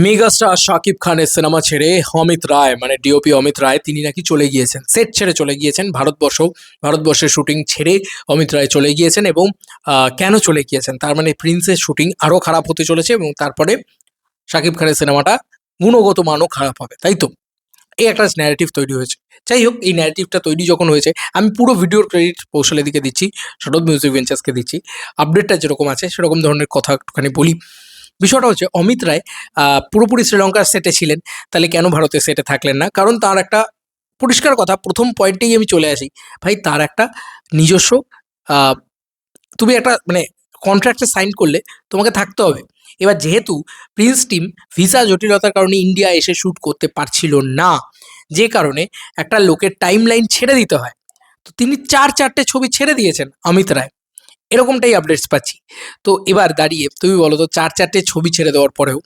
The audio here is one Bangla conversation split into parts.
মেগাস্টার শাকিব খানের সিনেমা ছেড়ে অমিত রায় মানে ডিওপি অমিত রায় তিনি নাকি চলে গিয়েছেন, সেট ছেড়ে চলে গিয়েছেন। ভারতবর্ষের শুটিং ছেড়ে অমিত রায় চলে গিয়েছেন এবং কেন চলে গিয়েছেন তার মানে প্রিন্সের শুটিং আরও খারাপ হতে চলেছে এবং তারপরে শাকিব খানের সিনেমাটা গুণগত মানও খারাপ হবে, তাই তো? এই একটা ন্যারেটিভ তৈরি হয়েছে। যাই হোক, এই ন্যারেটিভটা তৈরি যখন হয়েছে, আমি পুরো ভিডিওর ক্রেডিট কৌশলের দিকে দিচ্ছি, শরৎ মিউজিক ভেঞ্চার্সকে দিচ্ছি। আপডেটটা যেরকম আছে সেরকম ধরনের কথা একটুখানি বলি। বিষয়টা হচ্ছে অমিত রায় পুরোপুরি শ্রীলঙ্কার সেটে ছিলেন, তাহলে কেন ভারতের সেটে থাকলেন না? কারণ তার একটা পরিষ্কার কথা, প্রথম পয়েন্টেই আমি চলে আসি, ভাই তার একটা নিজস্ব আহ, তুমি একটা মানে কন্ট্রাক্টে সাইন করলে তোমাকে থাকতে হবে। এবার যেহেতু প্রিন্স টিম ভিসা জটিলতার কারণে ইন্ডিয়া এসে শ্যুট করতে পারছিল না, যে কারণে একটা লোকের টাইম লাইন ছেড়ে দিতে হয়, তো তিনি চারটে ছবি ছেড়ে দিয়েছেন অমিত রায়, এরকমটাই আপডেটস পাচ্ছি। তো এবার দাঁড়িয়ে তুমি বলো তো, চারটে ছবি ছেড়ে দেওয়ার পরেও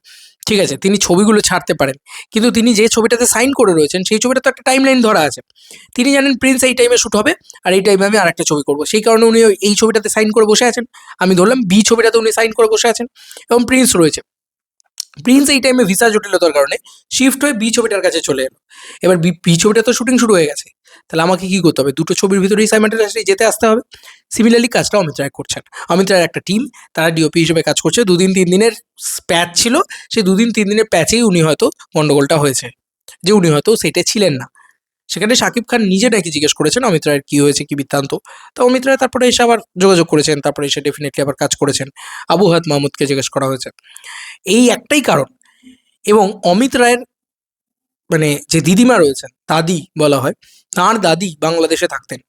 ঠিক আছে তিনি ছবিগুলো ছাড়তে পারেন, কিন্তু তিনি যে ছবিটাতে সাইন করে রয়েছেন সেই ছবিটা তো একটা টাইম লাইন ধরা আছে। তিনি জানেন প্রিন্স এই টাইমে শ্যুট হবে আর এই টাইমে আমি আরেকটা ছবি করবো, সেই কারণে উনি এই ছবিটাতে সাইন করে বসে আছেন। আমি ধরলাম বি ছবিটাতে উনি সাইন করে বসে আছেন এবং প্রিন্স রয়েছে। প্রিন্স এই টাইমে ভিসা জটিলতার কারণে শিফট হয়ে বি ছবিটার কাছে চলে এলো। এবার বি ছবিটা তো শুটিং শুরু হয়ে গেছে, তাহলে আমাকে কি করতে হবে? দুটো ছবির ভিতরেই সাইমাল্টেনিয়াসলি যেতে আসতে হবে। সিমিলারলি কাজটা অমিত রায় করছেন। অমিত রায়ের একটা টিম, তারা ডিওপি হিসেবে কাজ করছে। 2 দিন 3 দিনের প্যাচ ছিল, সেই 2 দিন 3 দিনের প্যাচেই উনি হয়তো গন্ডগোলটা হয়েছে, যে উনি হয়তো সেটে ছিলেন না। সেখানে শাকিব খান নিজে নাকি জিজ্ঞেস করেছেন অমিত রায়ের কী হয়েছে, কী বৃত্তান্ত। তো অমিত রায় তারপরে এসে আবার যোগাযোগ করেছেন, তারপরে এসে ডেফিনেটলি আবার কাজ করেছেন। আবু হায়াত মাহমুদকে জিজ্ঞেস করা হয়েছে, এই একটাই কারণ। এবং অমিত রায়ের মানে যে দিদিমা রয়েছেন, দাদি বলা হয়, তাঁর দাদি বাংলাদেশে থাকতেন,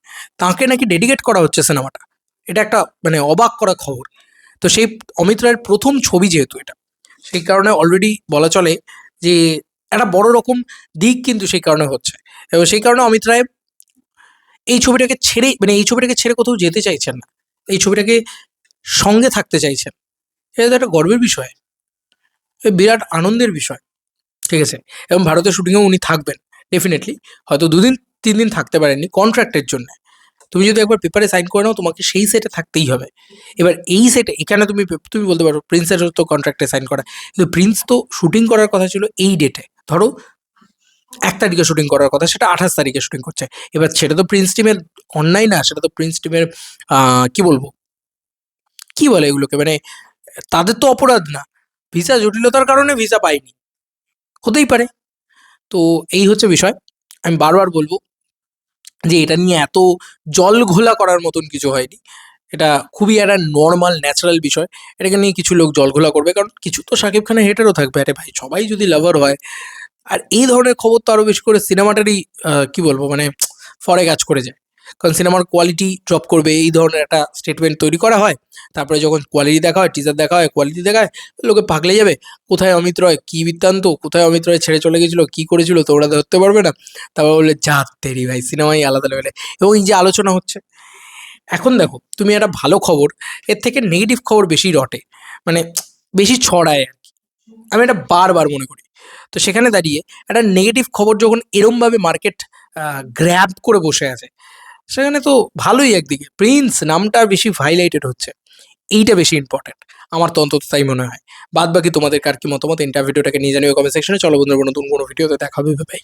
তাঁকে নাকি ডেডিকেট করা হচ্ছে সিনেমাটা। এটা একটা মানে অবাক করা খবর। তো সেই অমিত রায়ের প্রথম ছবি যেহেতু এটা, সেই কারণে অলরেডি বলা চলে যে একটা বড় রকম দিক কিন্তু সেই কারণে হচ্ছে। এবং সেই কারণে অমিত রায় এই ছবিটাকে ছেড়ে কোথাও যেতে চাইছেন না, এই ছবিটাকে সঙ্গে থাকতে চাইছেন। এটা তো একটা গর্বের বিষয়, এ বিরাট আনন্দের বিষয়। ঠিক আছে? এবং ভারতের শুটিংয়েও উনি থাকবেন ডেফিনেটলি। হয়তো 2 দিন 3 দিন থাকতে পারেননি কন্ট্রাক্টের জন্য। তুমি যদি একবার পেপারে সাইন করে নাও, তোমাকে সেই সেটে থাকতেই হবে। এবার এই সেটে এখানে তুমি বলতে পারো প্রিন্সের তো কন্ট্রাক্টে সাইন করা, কিন্তু প্রিন্স তো শুটিং করার কথা ছিল এই ডেটে, ধরো 1 তারিখে শুটিং করার কথা, সেটা 28 তারিখে শুটিং করছে। এবার সেটা তো প্রিন্স টিমের অন্যায় না, সেটা তো প্রিন্স টিমের কি বলবো, কি বলে এগুলোকে, মানে তাদের তো অপরাধ না। ভিসা জটিলতার কারণে ভিসা পায়নি, হতেই পারে। তো এই হচ্ছে বিষয়। আমি বারবার বলব যে এটা নিয়ে এত জল ঘোলা করার মতন কিছু হয়নি। এটা খুবই একটা নরমাল ন্যাচারাল বিষয়। এটাকে নিয়ে কিছু লোক জল ঘোলা করবে, কারণ কিছু তো শাকিব খানের হেটারও থাকবে। আরে ভাই, সবাই যদি লাভার হয়, আর এই ধরনের খবর তো আরও বেশি করে সিনেমাটারই কি বলবো মানে ফরে কাজ করে যায়। কারণ সিনেমার কোয়ালিটি ড্রপ করবে এই ধরনের একটা স্টেটমেন্ট তৈরি করা হয়। তারপরে যখন কোয়ালিটি দেখা হয়, টিজার দেখা হয়, কোয়ালিটি দেখায়, লোকে পাগলে যাবে। কোথায় অমিত রয়, কী বৃত্তান্ত, কোথায় অমিত রয় ছেড়ে চলে গেছিলো, কী করেছিল তোমরা ধরতে পারবে না। তারপর বললে যা তেরি ভাই, সিনেমাই আলাদা লেভেলে। এবং এই যে আলোচনা হচ্ছে, এখন দেখো তুমি একটা ভালো খবর, এর থেকে নেগেটিভ খবর বেশি রটে, মানে বেশি ছড়ায় আর কি। আমি এটা বারবার মনে করি। তো সেখানে দাঁড়িয়ে একটা নেগেটিভ খবর যখন এরমভাবে মার্কেট গ্র্যাব করে বসে আছে, সেখানে তো ভালোই একদিকে প্রিন্স নামটা বেশি হাইলাইটেড হচ্ছে, এইটা বেশি ইম্পর্টেন্ট। আমার তো অন্তত তাই মনে হয়। বাদ বাকি তোমাদের কার কি মতামত, ভিডিওটাকে নিয়ে জানিও কমেন্ট সেকশনে। চলো বন্ধুরা, নতুন কোনো ভিডিওতে দেখা হবে, ভাই।